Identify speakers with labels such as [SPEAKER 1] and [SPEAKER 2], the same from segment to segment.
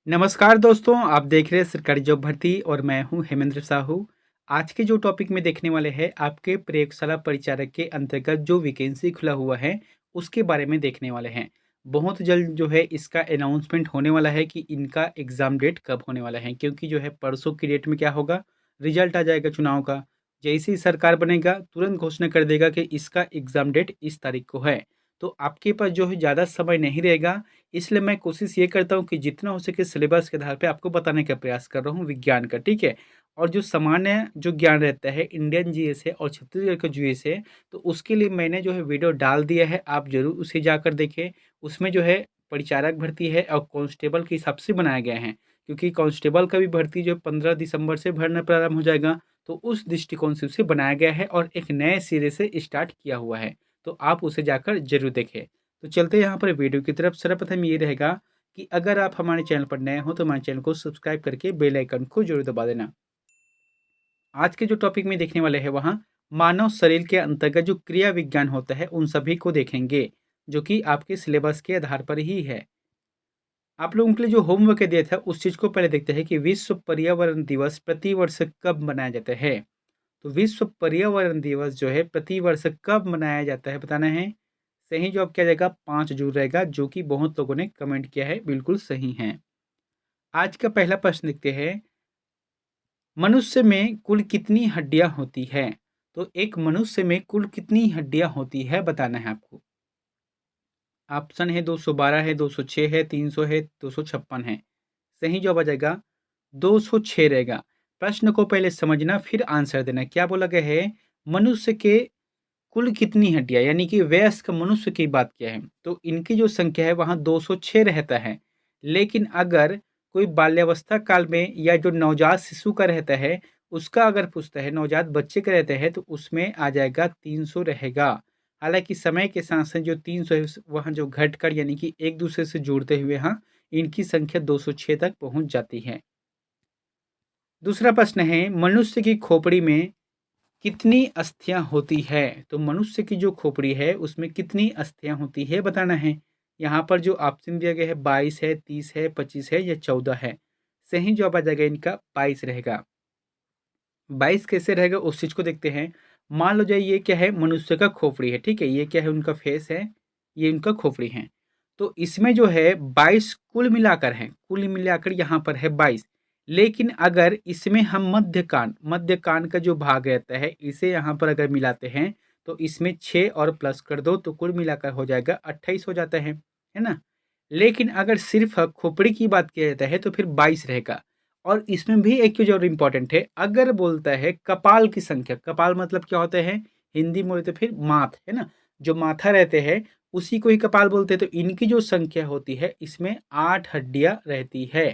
[SPEAKER 1] नमस्कार दोस्तों, आप देख रहे हैं सरकारी जॉब भर्ती और मैं हूं हेमेंद्र साहू। आज के जो टॉपिक में देखने वाले हैं आपके प्रयोगशाला परिचारक के अंतर्गत जो वैकेंसी खुला हुआ है उसके बारे में देखने वाले हैं। बहुत जल्द जो है इसका अनाउंसमेंट होने वाला है कि इनका एग्ज़ाम डेट कब होने वाला है, क्योंकि जो है परसों की डेट में क्या होगा, रिजल्ट आ जाएगा चुनाव का। जैसे ही सरकार बनेगा तुरंत घोषणा कर देगा कि इसका एग्ज़ाम डेट इस तारीख को है। तो आपके पास जो है ज़्यादा समय नहीं रहेगा, इसलिए मैं कोशिश ये करता हूँ कि जितना हो सके सिलेबस के आधार पे आपको बताने का प्रयास कर रहा हूँ विज्ञान का, ठीक है? और जो सामान्य जो ज्ञान रहता है, इंडियन जीएस है और छत्तीसगढ़ का जीएस है, तो उसके लिए मैंने जो है वीडियो डाल दिया है, आप ज़रूर उसे जाकर देखें। उसमें जो है परिचारक भर्ती है और कांस्टेबल के हिसाब से बनाया गया है, क्योंकि कांस्टेबल का भी भर्ती जो है 15 दिसंबर से भरना प्रारंभ हो जाएगा, तो उस दृष्टिकोण से उसे बनाया गया है और एक नए सिरे से स्टार्ट किया हुआ है। तो आप उसे जाकर ज़रूर देखें। तो चलते हैं यहाँ पर वीडियो की तरफ। सर्वप्रथम ये रहेगा कि अगर आप हमारे चैनल पर नए हो तो हमारे चैनल को सब्सक्राइब करके बेल आइकन को जरूर दबा देना। आज के जो टॉपिक में देखने वाले हैं वहाँ मानव शरीर के अंतर्गत जो क्रिया विज्ञान होता है उन सभी को देखेंगे, जो कि आपके सिलेबस के आधार पर ही है। आप लोगों के लिए जो होमवर्क दिया था उस चीज़ को पहले देखते हैं कि विश्व पर्यावरण दिवस प्रति वर्ष कब मनाया जाता है। तो विश्व पर्यावरण दिवस जो है प्रति वर्ष कब मनाया जाता है बताना है। सही जवाब क्या जाएगा, 5 जून रहेगा, जो कि बहुत लोगों ने कमेंट किया है, बिल्कुल सही है। आज का पहला प्रश्न देखते हैं, मनुष्य में कुल कितनी हड्डियां होती है। तो एक मनुष्य में कुल कितनी हड्डियां होती है बताना है आपको। ऑप्शन है 212 है, 206 है, 300 है, 256 है। सही जवाब आ जाएगा 206 रहेगा। प्रश्न को पहले समझना फिर आंसर देना। क्या बोला गया है, मनुष्य के कुल कितनी हड्डियां, यानी कि वयस्क मनुष्य की बात किया है, तो इनकी जो संख्या है वहां 206 रहता है। लेकिन अगर कोई बाल्यावस्था काल में या जो नवजात शिशु का रहता है उसका अगर पूछता है, नवजात बच्चे का रहता है, तो उसमें आ जाएगा 300 रहेगा। हालांकि समय के साथ साथ जो 300 है वहाँ जो घट कर यानी कि एक दूसरे से जोड़ते हुए हाँ इनकी संख्या 206 तक पहुंच जाती है। दूसरा प्रश्न है, मनुष्य की खोपड़ी में कितनी अस्थियां होती है। तो मनुष्य की जो खोपड़ी है उसमें कितनी अस्थियां होती है बताना है। यहाँ पर जो ऑप्शन दिया गया है 22 है, 30 है, 25 है या 14 है। सही जवाब आ जाएगा इनका 22 रहेगा। 22 कैसे रहेगा उस चीज को देखते हैं। मान लो जाए ये क्या है, मनुष्य का खोपड़ी है, ठीक है, ये क्या है, उनका फेस है, ये उनका खोपड़ी है। तो इसमें जो है 22 कुल मिलाकर है, कुल मिलाकर यहाँ पर है 22। लेकिन अगर इसमें हम मध्य कान का जो भाग रहता है इसे यहाँ पर अगर मिलाते हैं तो इसमें 6 और प्लस कर दो तो कुल मिलाकर हो जाएगा 28 हो जाता है ना। लेकिन अगर सिर्फ खोपड़ी की बात किया जाता है तो फिर 22 रहेगा। और इसमें भी एक चीज और इम्पोर्टेंट है, अगर बोलता है कपाल की संख्या, कपाल मतलब क्या होता है, हिंदी में बोलते फिर माथ, है ना, जो माथा रहते हैं उसी को ही कपाल बोलते हैं। तो इनकी जो संख्या होती है इसमें 8 हड्डियां रहती है।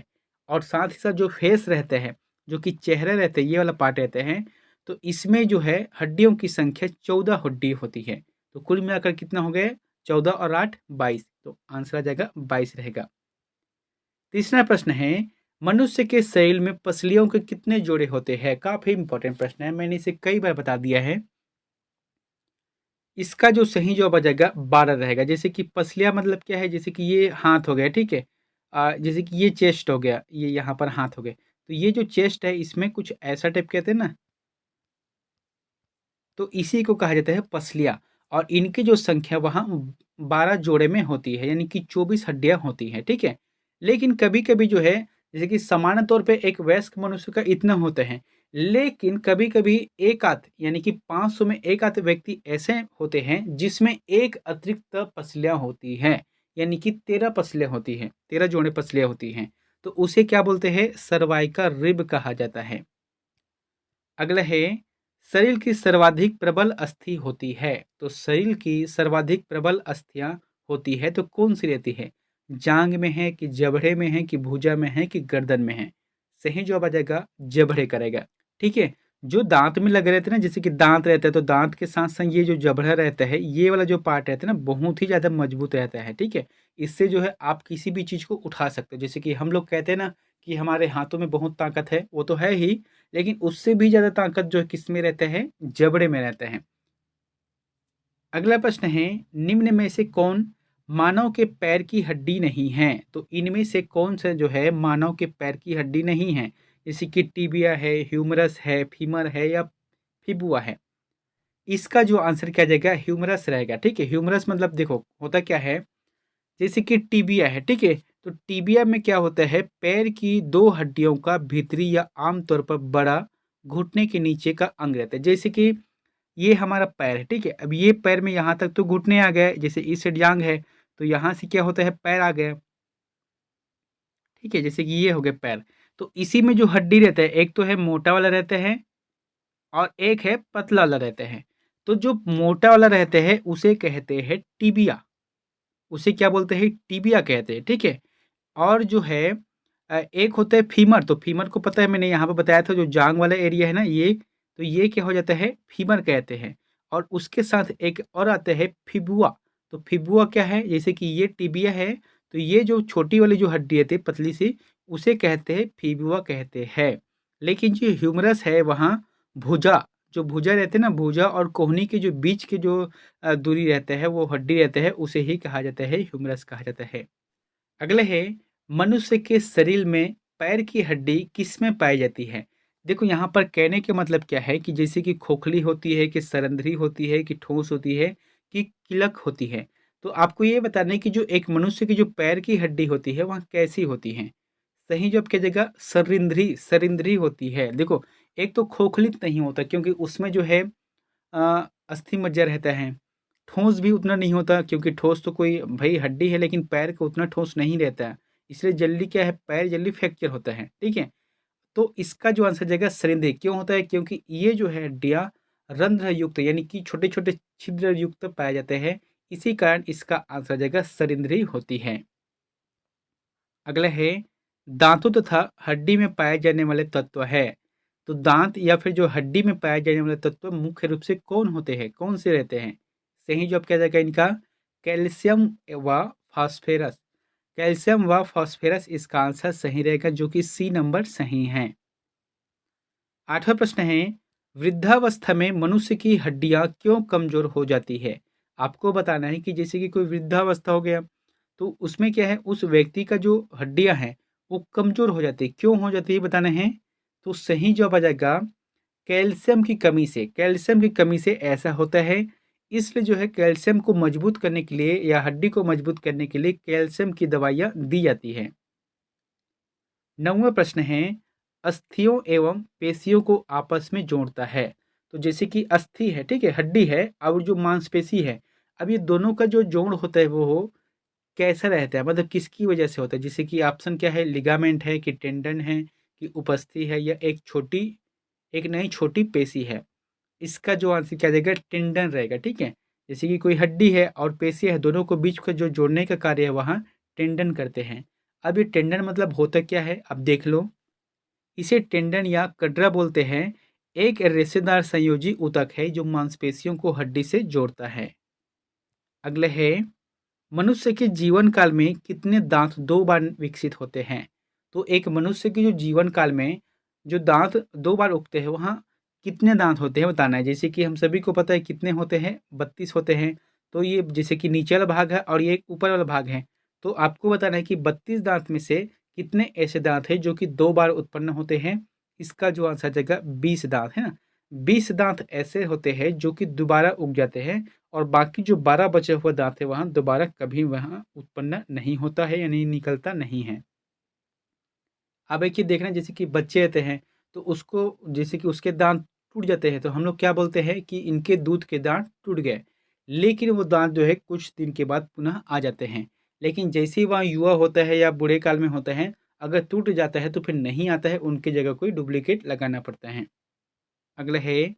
[SPEAKER 1] और साथ ही साथ जो फेस रहते हैं, जो कि चेहरे रहते हैं, ये वाला पार्ट रहते हैं, तो इसमें जो है हड्डियों की संख्या 14 हड्डी होती है। तो कुल मिलाकर कितना हो गया, 14 और 8 22, तो आंसर आ जाएगा 22 रहेगा। तीसरा प्रश्न है, मनुष्य के शरीर में पसलियों के कितने जोड़े होते हैं। काफी इंपॉर्टेंट प्रश्न है, मैंने इसे कई बार बता दिया है। इसका जो सही जवाब आ जाएगा 12 रहेगा। जैसे कि पसलियां मतलब क्या है, जैसे कि ये हाथ हो गया, ठीक है, जैसे कि ये चेस्ट हो गया, ये यहाँ पर हाथ हो गए, तो ये जो चेस्ट है इसमें कुछ ऐसा टाइप कहते हैं ना, तो इसी को कहा जाता है पसलियां। और इनकी जो संख्या वहाँ 12 जोड़े में होती है, यानी कि 24 हड्डियां होती हैं, ठीक है। लेकिन कभी कभी जो है, जैसे कि सामान्य तौर पे एक वयस्क मनुष्य का इतना होता है, लेकिन कभी कभी एक आध यानी कि 500 में एक आध व्यक्ति ऐसे होते हैं जिसमें एक अतिरिक्त पसलियां होती हैं, यानी कि 13 पसलियां होती हैं, 13 जोड़े पसलियां होती हैं। तो उसे क्या बोलते हैं, सर्वाइकल रिब कहा जाता है। अगला है, शरीर की सर्वाधिक प्रबल अस्थि होती है। तो शरीर की सर्वाधिक प्रबल अस्थियां होती है तो कौन सी रहती है, जांग में है कि जबड़े में है कि भुजा में है कि गर्दन में है। सही जवाब आ जाएगा जबड़े करेगा, ठीक है। जो दांत में लगे रहते हैं ना, जैसे कि दांत रहता है तो दांत के साथ साथ ये जो जबड़ा रहता है, ये वाला जो पार्ट रहता है ना, बहुत ही ज्यादा मजबूत रहता है, ठीक है। इससे जो है आप किसी भी चीज को उठा सकते हो। जैसे कि हम लोग कहते हैं ना कि हमारे हाथों में बहुत ताकत है, वो तो है ही, लेकिन उससे भी ज़्यादा ताकत जो है किसमें रहता है, जबड़े में रहता है। अगला प्रश्न है, निम्न में से कौन मानव के पैर की हड्डी नहीं है। तो इनमें से कौन सा जो है मानव के पैर की हड्डी नहीं है? जैसे कि टिबिया है, ह्यूमरस है, फीमर है या फिबुआ है। इसका जो आंसर क्या जाएगा? ह्यूमरस रहेगा। ठीक है, ह्यूमरस मतलब देखो होता क्या है, जैसे कि टीबिया है, ठीक है, तो टीबिया में क्या होता है, पैर की दो हड्डियों का भीतरी या आमतौर पर बड़ा घुटने के नीचे का अंग रहता है। जैसे कि ये हमारा पैर है, ठीक है, अब ये पैर में यहाँ तक तो घुटने आ गए, जैसे इस साइड जांग है, तो यहाँ से क्या होता है, पैर आ गया। ठीक है, जैसे कि ये हो गए पैर। तो इसी में जो हड्डी रहता है, एक तो है मोटा वाला रहता है और एक है पतला वाला रहता है। तो जो मोटा वाला रहते हैं उसे कहते हैं टिबिया, उसे क्या बोलते हैं, टिबिया कहते हैं। ठीक है, और जो है एक होता है फीमर। तो फीमर को पता है, मैंने यहाँ पे बताया था, जो जांग वाला एरिया है ना ये, तो ये क्या हो जाता है, फीमर कहते हैं। और उसके साथ एक और आता है फिबुआ। तो फिबुआ क्या है, जैसे कि ये टिबिया है, तो ये जो छोटी वाली जो हड्डी रहती है पतली सी, उसे कहते हैं फिबुआ कहते हैं। लेकिन जो ह्यूमरस है वहाँ भुजा, जो भुजा रहते हैं ना, भुजा और कोहनी के जो बीच के जो दूरी रहते हैं, वो हड्डी रहते हैं, उसे ही कहा जाता है ह्यूमरस कहा जाता है। अगले है, मनुष्य के शरीर में पैर की हड्डी किसमें पाई जाती है? देखो यहाँ पर कहने के मतलब क्या है कि जैसे कि खोखली होती है, कि सरंध्री होती है, कि ठोस होती है, कि किलक होती है। तो आपको ये बताना है कि जो एक मनुष्य की जो पैर की हड्डी होती है वह कैसी होती है। सही जवाब क्या जगह, सरिंध्री, सरिंध्री होती है। देखो एक तो खोखलित नहीं होता क्योंकि उसमें जो है अस्थि मज्जा रहता है। ठोस भी उतना नहीं होता क्योंकि ठोस तो कोई भई हड्डी है, लेकिन पैर का उतना ठोस नहीं रहता है। इसलिए जल्दी क्या है, पैर जल्दी फ्रैक्चर होता है, ठीक है? तो इसका जो आंसर जाएगा सरिंध्री। क्यों होता है? क्योंकि ये जो है हड्डियाँ रंध्र युक्त यानी कि छोटे-छोटे छिद्र युक्त पाए जाते हैं, इसी कारण इसका आंसर जाएगा सरिंध्री होती है। अगला है, दांतों तथा हड्डी में पाए जाने वाले तत्व है। तो दांत या फिर जो हड्डी में पाए जाने वाले तत्व मुख्य रूप से कौन होते हैं, कौन से रहते हैं? सही जवाब क्या जाएगा इनका, कैल्शियम व फास्फोरस। कैल्शियम व फास्फोरस इसका आंसर सही रहेगा, जो कि सी नंबर सही है। आठवां प्रश्न है, वृद्धावस्था में मनुष्य की हड्डियां क्यों कमजोर हो जाती है? आपको बताना है कि जैसे कि कोई वृद्धावस्था हो गया, तो उसमें क्या है, उस व्यक्ति का जो हड्डियां हैं वो कमजोर हो जाती है। क्यों हो जाती है बताना है। तो सही जवाब आ जाएगा कैल्शियम की कमी से। कैल्शियम की कमी से ऐसा होता है। इसलिए जो है कैल्शियम को मजबूत करने के लिए या हड्डी को मजबूत करने के लिए कैल्शियम की दवाइयाँ दी जाती है। 9वां प्रश्न है, अस्थियों एवं पेशियों को आपस में जोड़ता है। तो जैसे कि अस्थि है, ठीक है, हड्डी है, और जो मांसपेशी है, अब ये दोनों का जो जोड़ होता है वो कैसा रहता है, मतलब किसकी वजह से होता है? जैसे कि ऑप्शन क्या है, लिगामेंट है, कि टेंडन है, कि उपस्थि है, या एक नई छोटी पेशी है। इसका जो आंसर क्या रहेगा, टेंडन रहेगा। ठीक है, जैसे कि कोई हड्डी है और पेशी है, दोनों को बीच का जो जोड़ने का कार्य है वहाँ टेंडन करते हैं। अब ये टेंडन मतलब होता क्या है, अब देख लो। इसे टेंडन या कटरा बोलते हैं। एक रेशेदार संयोजी ऊतक है जो मांसपेशियों को हड्डी से जोड़ता है। अगले है, मनुष्य के जीवन काल में कितने दांत दो बार विकसित होते हैं? तो एक मनुष्य के जो जीवन काल में जो दांत दो बार उगते हैं वहाँ कितने दांत होते हैं बताना है। जैसे कि हम सभी को पता है कितने होते हैं, 32 होते हैं। तो ये जैसे कि नीचे वाला भाग है और ये ऊपर वाला भाग है। तो आपको बताना है कि 32 दांत में से कितने ऐसे दांत हैं जो कि दो बार उत्पन्न होते हैं। इसका जो आंसर जगह 20 दांत है ना, 20 दांत ऐसे होते हैं जो कि दोबारा उग जाते हैं, और बाकी जो 12 बचे हुए दांत है वहाँ दोबारा कभी वहाँ उत्पन्न नहीं होता है, यानी निकलता नहीं है। अब एक चीज़ देखना, जैसे कि बच्चे रहते हैं तो उसको जैसे कि उसके दांत टूट जाते हैं, तो हम लोग क्या बोलते हैं कि इनके दूध के दांत टूट गए। लेकिन वो दांत जो है कुछ दिन के बाद पुनः आ जाते हैं। लेकिन जैसे ही वहाँ युवा होता है या बूढ़े काल में होता है, अगर टूट जाता है तो फिर नहीं आता है, उनकी जगह कोई डुप्लीकेट लगाना पड़ता है। अगला है,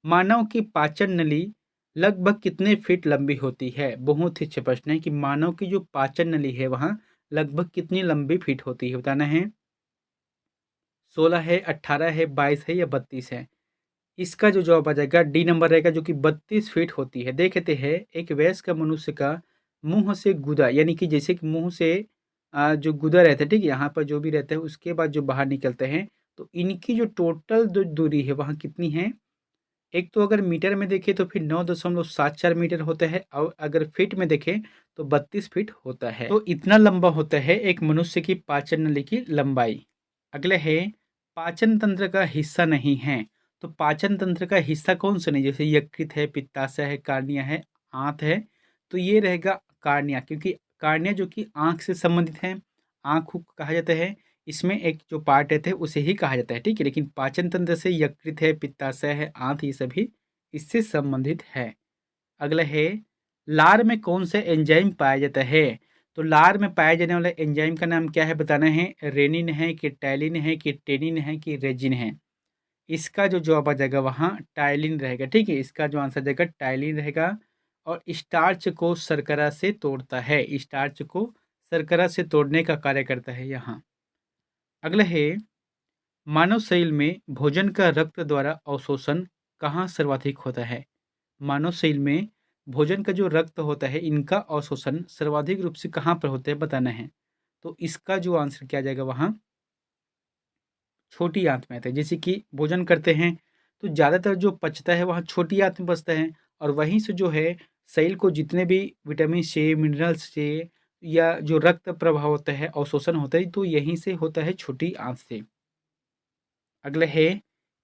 [SPEAKER 1] मानव की पाचन नली लगभग कितने फीट लंबी होती है? बहुत ही अच्छा प्रश्न है कि मानव की जो पाचन नली है वहाँ लगभग कितनी लंबी फीट होती है बताना है। 16 है, 18 है, 22 है या 32 है? इसका जो जवाब आ जाएगा डी नंबर रहेगा, जो कि 32 फीट होती है। देखते हैं, एक वयस्क मनुष्य का मुंह से गुदा, यानी कि जैसे कि मुंह से जो गुदा रहता है, ठीक है, यहाँ पर जो भी रहता है उसके बाद जो बाहर निकलते हैं, तो इनकी जो टोटल जो दूरी है वहाँ कितनी है, एक तो अगर मीटर में देखें तो फिर 9.74 मीटर होता है और अगर फीट में देखें तो 32 फीट होता है। तो इतना लंबा होता है एक मनुष्य की पाचन नली की लंबाई। अगले है पाचन तंत्र का हिस्सा नहीं है। तो पाचन तंत्र का हिस्सा कौन सा नहीं, जैसे यकृत है, पित्ताशय है, कार्निया है, आंत है, तो ये रहेगा कार्निया, क्योंकि कार्निया जो कि आंख से संबंधित है, आंख को कहा जाता है, इसमें एक जो पार्ट रहते हैं उसे ही कहा जाता है, ठीक है। लेकिन पाचन तंत्र से यकृत है, पित्ताशय है, आंत, ये सभी इससे संबंधित है। अगला है लार में कौन सा एंजाइम पाया जाता है। तो लार में पाए जाने वाले एंजाइम का नाम क्या है बताना है। रेनिन है कि टैलिन है कि टेनिन है कि रेजिन है। इसका जो जवाब आ जाएगा वहाँ टाइलिन रहेगा, ठीक है। इसका जो आंसर जाएगा टाइलिन रहेगा। और स्टार्च को शर्करा से तोड़ता है, स्टार्च को शर्करा से तोड़ने का कार्य करता है यहाँ। अगला है मानव शरीर में भोजन का रक्त द्वारा अवशोषण कहाँ सर्वाधिक होता है। मानव शरीर में भोजन का जो रक्त होता है इनका अवशोषण सर्वाधिक रूप से कहाँ पर होता है बताना है। तो इसका जो आंसर क्या जाएगा वहाँ छोटी आंत में आता है। जैसे कि भोजन करते हैं तो ज़्यादातर जो पचता है वहाँ छोटी आंत में पचता है, और वहीं से जो है शरीर को जितने भी विटामिन से, मिनरल्स से, या जो रक्त प्रवाह होता है, अवशोषण होता है, तो यहीं से होता है छोटी आंत से। अगला है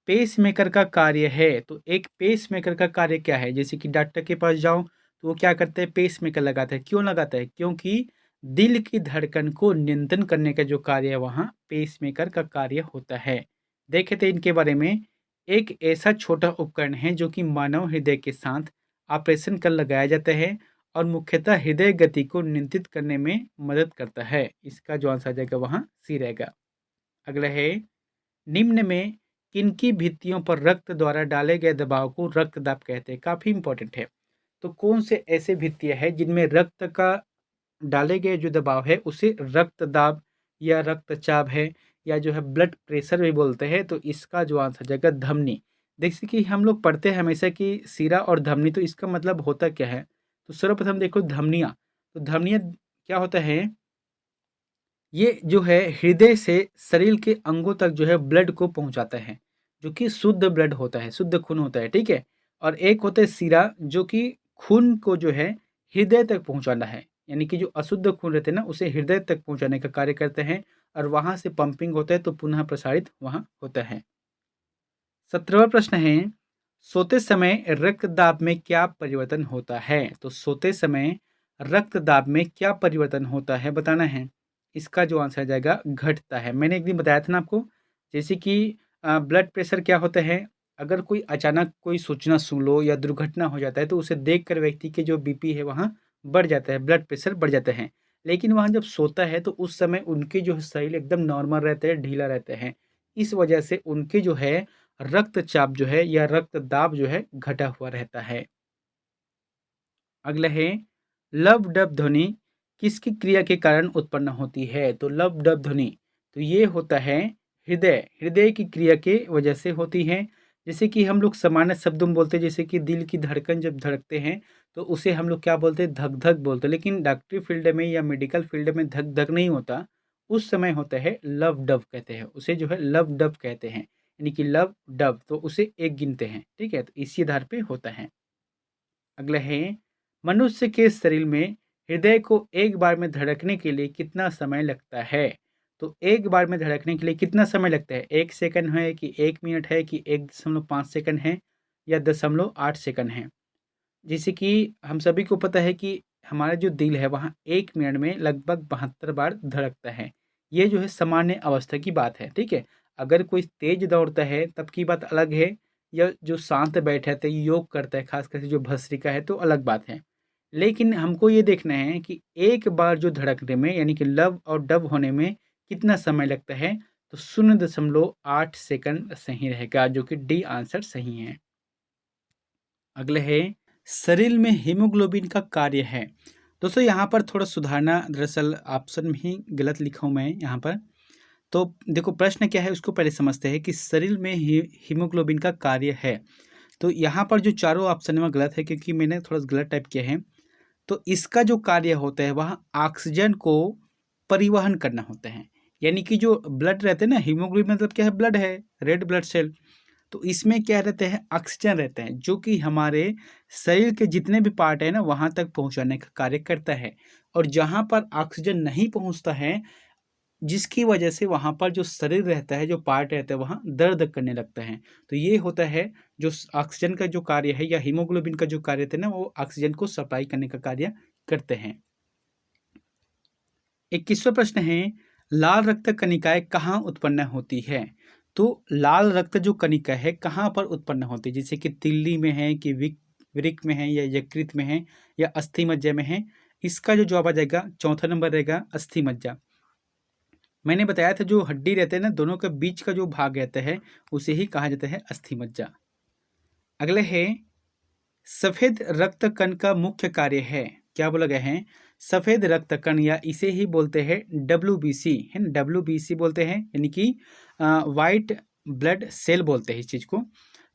[SPEAKER 1] पेसमेकर का कार्य है। तो एक पेसमेकर का कार्य क्या है, जैसे कि डॉक्टर के पास जाओ तो वो क्या करते हैं, पेसमेकर लगाता है। क्यों लगाता है, क्योंकि दिल की धड़कन को नियंत्रण करने का जो कार्य है वहाँ पेसमेकर का कार्य होता है। देखे थे इनके बारे में, एक ऐसा छोटा उपकरण है जो कि मानव हृदय के साथ ऑपरेशन कर लगाया जाता है और मुख्यतः हृदय गति को नियंत्रित करने में मदद करता है। इसका जो आंसर आ जाएगा वहाँ सी रहेगा। अगला है निम्न में किनकी भित्तियों पर रक्त द्वारा डाले गए दबाव को रक्तदाब कहते हैं। काफी इंपॉर्टेंट है। तो कौन से ऐसे भित्तियां हैं जिनमें रक्त का डाले गए जो दबाव है उसे रक्तदाब या रक्तचाप है, या जो है ब्लड प्रेशर भी बोलते हैं। तो इसका जो आंसर जाएगा धमनी। जैसे कि हम लोग पढ़ते हैं हमेशा कि सिरा और धमनी, तो इसका मतलब होता क्या है। तो सर्वप्रथम देखो धमनियाँ। तो धमनियाँ क्या होता है, ये जो है हृदय से शरीर के अंगों तक जो है ब्लड को पहुंचाता है, जो कि शुद्ध ब्लड होता है, शुद्ध खून होता है, ठीक है। और एक होता है सिरा, जो कि खून को जो है हृदय तक पहुंचाना है, यानी कि जो अशुद्ध खून रहते हैं ना उसे हृदय तक पहुंचाने का कार्य करते हैं, और वहां से पंपिंग होता है तो पुनः प्रसारित वहां होता है। 17वां प्रश्न है सोते समय रक्तदाब में क्या परिवर्तन होता है। तो सोते समय रक्तदाब में क्या परिवर्तन होता है बताना है। इसका जो आंसर आ जाएगा घटता है। मैंने एक दिन बताया था ना आपको, जैसे कि ब्लड प्रेशर क्या होता है, अगर कोई अचानक कोई सूचना सुन लो या दुर्घटना हो जाता है तो उसे देखकर व्यक्ति के जो बीपी है वहाँ बढ़ जाता है, ब्लड प्रेशर बढ़ जाता है। लेकिन वहाँ जब सोता है तो उस समय उनके जो शरीर एकदम नॉर्मल रहते हैं, ढीला रहते हैं। इस वजह से उनके जो है रक्तचाप जो है या रक्तदाब जो है घटा हुआ रहता है। अगला है लव डब ध्वनि किसकी क्रिया के कारण उत्पन्न होती है। तो लव डब ध्वनि तो ये होता है हृदय हृदय की क्रिया के वजह से होती है। जैसे कि हम लोग सामान्य शब्दों में बोलते हैं, जैसे कि दिल की धड़कन जब धड़कते हैं तो उसे हम लोग क्या बोलते हैं, धक धक बोलते हैं। लेकिन डॉक्टरी फील्ड में या मेडिकल फील्ड में धक धक नहीं होता, उस समय होता है लव डब कहते हैं, उसे जो है लव डब कहते हैं, यानी कि लव डब, तो उसे एक गिनते हैं, ठीक है। तो इसी आधार पे होता है। अगला है मनुष्य के शरीर में हृदय को एक बार में धड़कने के लिए कितना समय लगता है। तो एक बार में धड़कने के लिए कितना समय लगता है, 1 सेकंड है कि 1 मिनट है कि 1.5 सेकंड है या 0.8 सेकंड है। जैसे कि हम सभी को पता है कि हमारा जो दिल है वहाँ 1 मिनट में लगभग 72 बार धड़कता है। ये जो है सामान्य अवस्था की बात है, ठीक है। अगर कोई तेज दौड़ता है तब की बात अलग है, या जो शांत बैठा है योग करता है, खास करके जो भस्त्रिका है, तो अलग बात है। लेकिन हमको ये देखना है कि एक बार जो धड़कने में यानी कि लव और डब होने में कितना समय लगता है। तो 0.8 सेकंड सही रहेगा, जो कि डी आंसर सही है। अगले है शरीर में हीमोग्लोबिन का कार्य है। दोस्तों यहाँ पर थोड़ा सुधारना, दरअसल ऑप्शन में ही गलत लिखा हूँ मैं यहाँ पर। तो देखो प्रश्न क्या है उसको पहले समझते हैं कि शरीर में हीमोग्लोबिन का कार्य है। तो यहाँ पर जो चारों ऑप्शन में गलत है, क्योंकि मैंने थोड़ा गलत टाइप किया है। तो इसका जो कार्य होता है वह ऑक्सीजन को परिवहन करना होता है। यानी कि जो ब्लड रहते हैं ना, हीमोग्लोबिन मतलब क्या है, ब्लड है, रेड ब्लड सेल। तो इसमें क्या रहते हैं, ऑक्सीजन रहते हैं, जो कि हमारे शरीर के जितने भी पार्ट है ना वहाँ तक पहुँचाने का कार्य करता है। और जहाँ पर ऑक्सीजन नहीं पहुँचता है, जिसकी वजह से वहाँ पर जो शरीर रहता है, जो पार्ट रहता है, वहाँ दर्द करने लगता है। तो ये होता है जो ऑक्सीजन का जो कार्य है या हीमोग्लोबिन का जो कार्य रहता है ना, वो ऑक्सीजन को सप्लाई करने का कार्य करते हैं। 21वां प्रश्न है, लाल रक्त कणिकाएं कहाँ उत्पन्न होती है? तो लाल रक्त जो कणिका है कहाँ पर उत्पन्न होती है? जैसे कि तिल्ली में है कि वृक्क में है या यकृत में है या अस्थि मज्जा में है। इसका जो जवाब आ जाएगा चौथा नंबर रहेगा अस्थि मज्जा। मैंने बताया था जो हड्डी रहते हैं ना, दोनों के बीच का जो भाग रहता है उसे ही कहा जाता है अस्थि मज्जा। अगले है, सफेद रक्त कण का मुख्य कार्य है। क्या बोला गया है? सफेद रक्त कण, या इसे ही बोलते हैं WBC, है ना, WBC बोलते हैं, यानी कि वाइट ब्लड सेल बोलते हैं इस चीज को।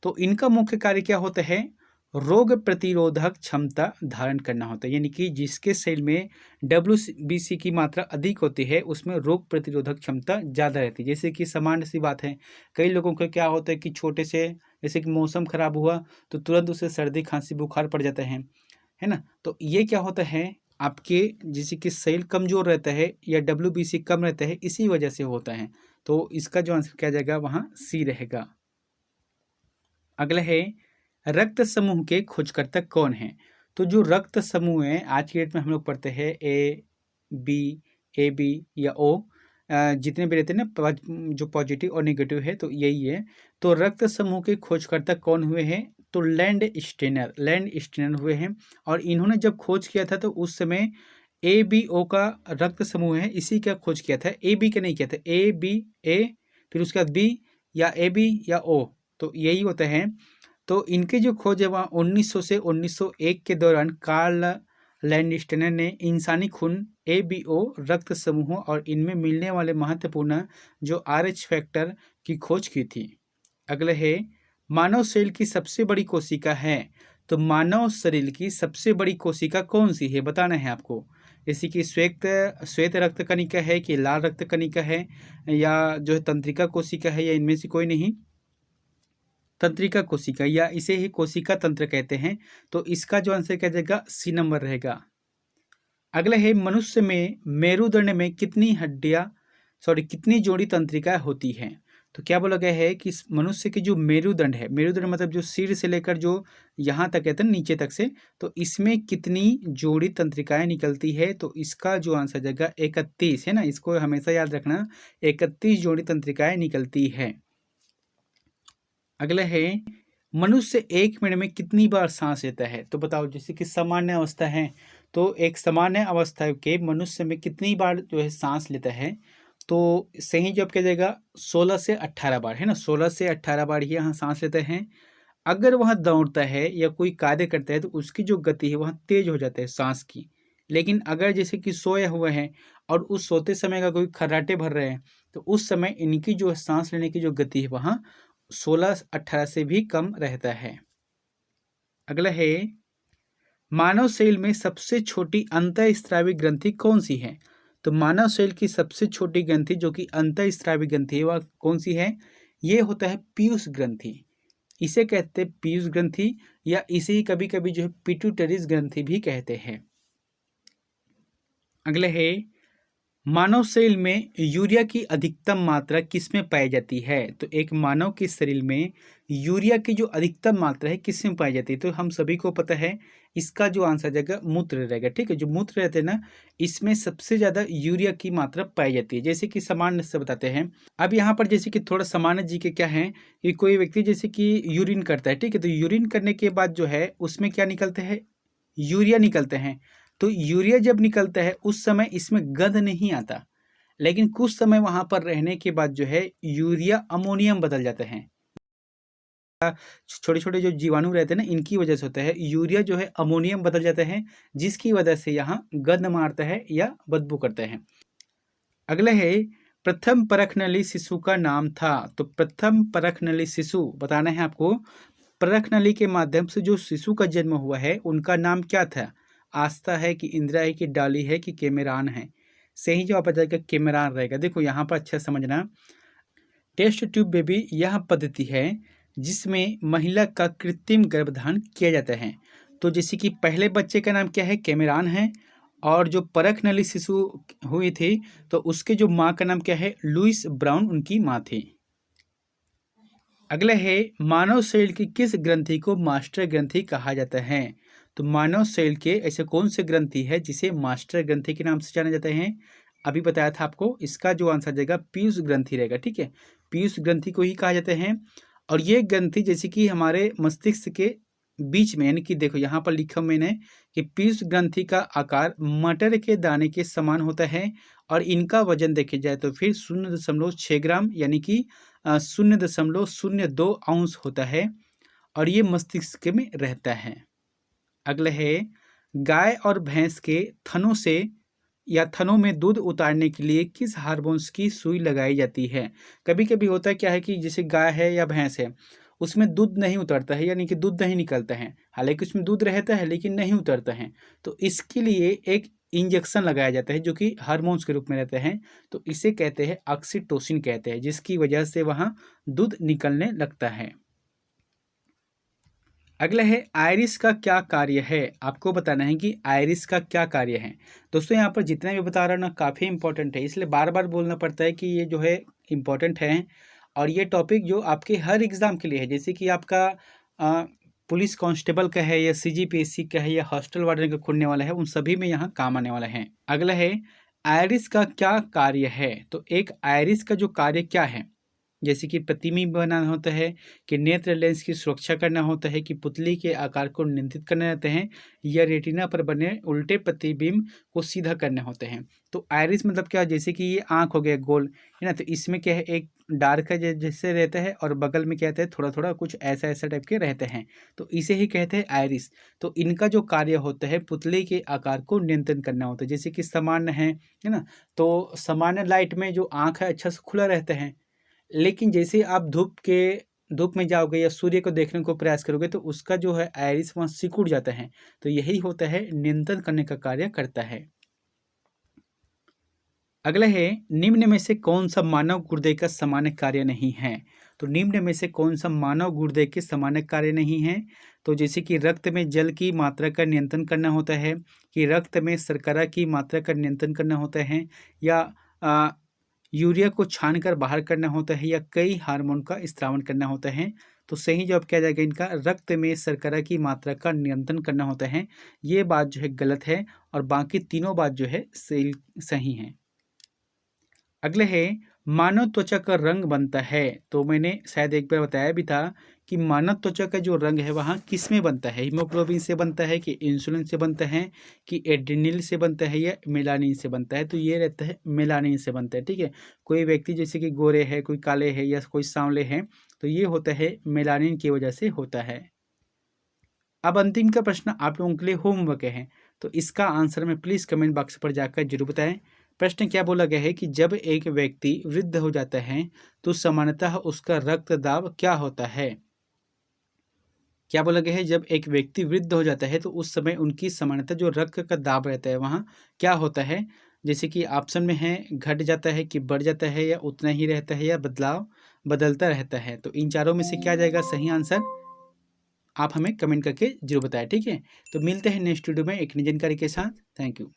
[SPEAKER 1] तो इनका मुख्य कार्य क्या होता है? रोग प्रतिरोधक क्षमता धारण करना होता है, यानी कि जिसके सेल में WBC की मात्रा अधिक होती है उसमें रोग प्रतिरोधक क्षमता ज़्यादा रहती है। जैसे कि सामान्य सी बात है, कई लोगों को क्या होता है कि छोटे से, जैसे कि मौसम खराब हुआ तो तुरंत उसे सर्दी खांसी बुखार पड़ जाता है ना। तो ये क्या होता है, आपके जैसे कि सेल कमजोर रहता है या WBC कम रहता है, इसी वजह से होता है। तो इसका जो आंसर क्या जाएगा वहाँ C रहेगा। अगला है, रक्त समूह के खोजकर्ता कौन है? तो जो रक्त समूह है आज की डेट में हम लोग पढ़ते हैं AB या O, जितने भी रहते हैं ना, जो पॉजिटिव और नेगेटिव है, तो यही है। तो रक्त समूह के खोजकर्ता कौन हुए हैं? तो लैंड स्टेनर हुए हैं। और इन्होंने जब खोज किया था तो उस समय ABO का रक्त समूह है, इसी का खोज किया था, AB का नहीं किया था। A फिर उसके बाद B या AB या O, तो यही होता है। तो इनके जो खोज है वहाँ 1900 से 1901 के दौरान कार्ल लैंडस्टेनर ने इंसानी खून ABO रक्त समूहों और इनमें मिलने वाले महत्वपूर्ण जो RH फैक्टर की खोज की थी। अगला है, मानव शरीर की सबसे बड़ी कोशिका है। तो मानव शरीर की सबसे बड़ी कोशिका कौन सी है, बताना है आपको। जैसे कि श्वेत रक्त कणिका है कि लाल रक्त कणिका है या जो है तंत्रिका कोशिका है, या इनमें से कोई नहीं, तंत्रिका कोशिका, या इसे ही कोशिका तंत्र कहते हैं। तो इसका जो आंसर क्या जाएगा C नंबर रहेगा। अगला है, मनुष्य में मेरुदंड में कितनी जोड़ी तंत्रिकाएं होती हैं? तो क्या बोला गया है कि मनुष्य की जो मेरुदंड है, मेरुदंड मतलब जो सिर से लेकर जो यहाँ तक कहते हैं नीचे तक से, तो इसमें कितनी जोड़ी तंत्रिकाएं निकलती है? तो इसका जो आंसर जाएगा 31, है ना, इसको हमेशा याद रखना, 31 जोड़ी तंत्रिकाएं निकलती है। अगला है, मनुष्य 1 मिनट में कितनी बार सांस लेता है? तो बताओ, जैसे कि सामान्य अवस्था है, तो एक सामान्य अवस्था के मनुष्य में कितनी बार जो है सांस लेता है? तो सही जवाब क्या जाएगा 16 से 18 बार, है ना, 16 से 18 बार ही यहाँ सांस लेते हैं। अगर वह दौड़ता है या कोई कार्य करता है तो उसकी जो गति है वह तेज हो जाता है सांस की। लेकिन अगर जैसे कि सोया हुआ है और उस सोते समय का कोई खर्राटे भर रहे हैं, तो उस समय इनकी जो सांस लेने की जो गति है वहाँ 16-18 से भी कम रहता है। अगला है, मानव शरीर में सबसे छोटी अंतःस्रावी ग्रंथि कौन सी है? तो मानव शरीर की सबसे छोटी ग्रंथि जो कि अंतःस्रावी ग्रंथि है वह कौन सी है? ये होता है पीयूष ग्रंथि। इसे कहते हैं पीयूष ग्रंथि, या इसे ही कभी कभी जो है पिट्यूटरीज ग्रंथि भी कहते हैं। अगले है, मानव शरीर में यूरिया की अधिकतम मात्रा किसमें पाई जाती है? तो एक मानव के शरीर में यूरिया की जो अधिकतम मात्रा है किसमें पाई जाती है? तो हम सभी को पता है, इसका जो आंसर जाएगा मूत्र रहेगा। ठीक है, जो मूत्र रहते हैं ना, इसमें सबसे ज्यादा यूरिया की मात्रा पाई जाती है। जैसे कि सामान्य से बताते हैं, अब यहाँ पर जैसे कि थोड़ा सामान्य जी के क्या है कि कोई व्यक्ति जैसे कि यूरिन करता है, ठीक है, तो यूरिन करने के बाद जो है उसमें क्या निकलते हैं? यूरिया निकलते हैं। तो यूरिया जब निकलता है उस समय इसमें गंध नहीं आता, लेकिन कुछ समय वहां पर रहने के बाद जो है यूरिया अमोनियम बदल जाता है। छोटे छोटे जो जीवाणु रहते हैं ना, इनकी वजह से होता है, यूरिया जो है अमोनियम बदल जाता है, जिसकी वजह से यहाँ गंध मारता है या बदबू करता है। अगला है, प्रथम परखनली शिशु का नाम था। तो प्रथम परखनली शिशु बताना है आपको। परखनली के माध्यम से जो शिशु का जन्म हुआ है उनका नाम क्या था? आस्था है कि इंदिरा है कि डाली है कि केमेरान है? सही जवाब आ जाएगा केमेरान रहेगा। देखो यहाँ पर अच्छा समझना, टेस्ट ट्यूब बेबी यह पद्धति है जिसमें महिला का कृत्रिम गर्भधारण किया जाता है। तो जैसे कि पहले बच्चे का नाम क्या है, कैमरान है, और जो परख नली शिशु हुई थी तो उसके जो माँ का नाम क्या है, लुइस ब्राउन उनकी माँ थी। अगला है, मानव शरीर की किस ग्रंथि को मास्टर ग्रंथि कहा जाता है। तो मानव शरीर के ऐसे कौन से ग्रंथि है जिसे मास्टर ग्रंथि के नाम से जाना जाता है। अभी बताया था आपको, इसका जो आंसर जाएगा पीयूष ग्रंथि रहेगा। ठीक है, पीयूष ग्रंथि को ही कहा जाता है। और ये ग्रंथि जैसे कि हमारे मस्तिष्क के बीच में, यानी कि देखो यहाँ पर लिखा मैंने कि पीयूष ग्रंथि का आकार मटर के दाने के समान होता है और इनका वजन देखे जाए तो फिर 0.6 ग्राम यानी कि 0.02 अंश होता है और ये मस्तिष्क में रहता है। अगला है, गाय और भैंस के थनों से या थनों में दूध उतारने के लिए किस हार्मोन्स की सुई लगाई जाती है। कभी कभी होता है क्या है कि जैसे गाय है या भैंस है, उसमें दूध नहीं उतरता है, यानी कि दूध नहीं निकलता है, हालांकि उसमें दूध रहता है लेकिन नहीं उतरता है। तो इसके लिए एक इंजेक्शन लगाया जाता है जो कि हार्मोन्स के रूप में रहते हैं। तो इसे कहते हैं ऑक्सीटोसिन कहते हैं, जिसकी वजह से वहाँ दूध निकलने लगता है। अगला है, आयरिस का क्या कार्य है। आपको बताना है कि आयरिस का क्या कार्य है। दोस्तों यहाँ पर जितना भी बता रहा हूँ ना काफ़ी इंपॉर्टेंट है, इसलिए बार बार बोलना पड़ता है कि ये जो है इम्पॉर्टेंट है। और ये टॉपिक जो आपके हर एग्ज़ाम के लिए है, जैसे कि आपका पुलिस कांस्टेबल का है या सीजीपीएससी का है या हॉस्टल वार्डन का खुलने वाला है, उन सभी में यहाँ काम आने वाला है। अगला है, आयरिस का क्या कार्य है। तो एक आयरिस का जो कार्य क्या है, जैसे कि प्रतिबिंब बनाना होता है, कि नेत्र लेंस की सुरक्षा करना होता है, कि पुतली के आकार को नियंत्रित करने रहते हैं, या रेटिना पर बने उल्टे प्रतिबिंब को सीधा करने होते हैं। तो आयरिस मतलब क्या, जैसे कि ये आंख हो गया गोल, है ना, तो इसमें क्या है, एक डार्क जैसे रहता है और बगल में क्या रहता है, थोड़ा थोड़ा कुछ ऐसा ऐसा टाइप के रहते हैं, तो इसे ही कहते हैं आयरिस। तो इनका जो कार्य होता है पुतली के आकार को नियंत्रण करना होता है। जैसे कि सामान्य है ना, तो सामान्य लाइट में जो आंख है अच्छा से खुला रहता है, लेकिन जैसे आप धूप में जाओगे या सूर्य को देखने को प्रयास करोगे तो उसका जो है आइरिस वहाँ सिकुड़ जाता है। तो यही होता है, नियंत्रण करने का कार्य करता है। अगला है, निम्न में से कौन सा मानव गुर्दे का सामान्य कार्य नहीं है। तो निम्न में से कौन सा मानव गुर्दे के सामान्य कार्य नहीं है। तो जैसे कि रक्त में जल की मात्रा का नियंत्रण करना होता है, कि रक्त में शर्करा की मात्रा का नियंत्रण करना होता है, या यूरिया को छानकर बाहर करना होता है, या कई हार्मोन का स्त्रावन करना होता है। तो सही जवाब क्या जाएगा इनका, रक्त में शर्करा की मात्रा का नियंत्रण करना होता है। ये बात जो है गलत है और बाकी तीनों बात जो है सही है। अगले है, मानव त्वचा का रंग बनता है। तो मैंने शायद एक बार बताया भी था कि मानव त्वचा का जो रंग है वहाँ किस में बनता है, हीमोग्लोबिन से बनता है, कि इंसुलिन से बनता है, कि एड्रेनल से बनता है, या मेलानिन से बनता है। तो ये रहता है मेलानिन से बनता है। ठीक है, कोई व्यक्ति जैसे कि गोरे है, कोई काले है या कोई सांवले हैं, तो ये होता है मेलानिन की वजह से होता है। अब अंतिम का प्रश्न आप लोगों के लिए होमवर्क है, तो इसका आंसर में प्लीज़ कमेंट बॉक्स पर जाकर जरूर बताएं। प्रश्न क्या बोला गया है कि जब एक व्यक्ति वृद्ध हो जाता है तो सामान्यतः उसका रक्तदाब क्या होता है। क्या बोला गया है, जब एक व्यक्ति वृद्ध हो जाता है तो उस समय उनकी सामान्यतः जो रक्त का दाब रहता है वहाँ क्या होता है। जैसे कि ऑप्शन में है, घट जाता है, कि बढ़ जाता है, या उतना ही रहता है, या बदलता रहता है। तो इन चारों में से क्या जाएगा सही आंसर, आप हमें कमेंट करके जरूर बताएं। ठीक है, तो मिलते हैं नेक्स्ट वीडियो में एक नई जानकारी के साथ। Thank you.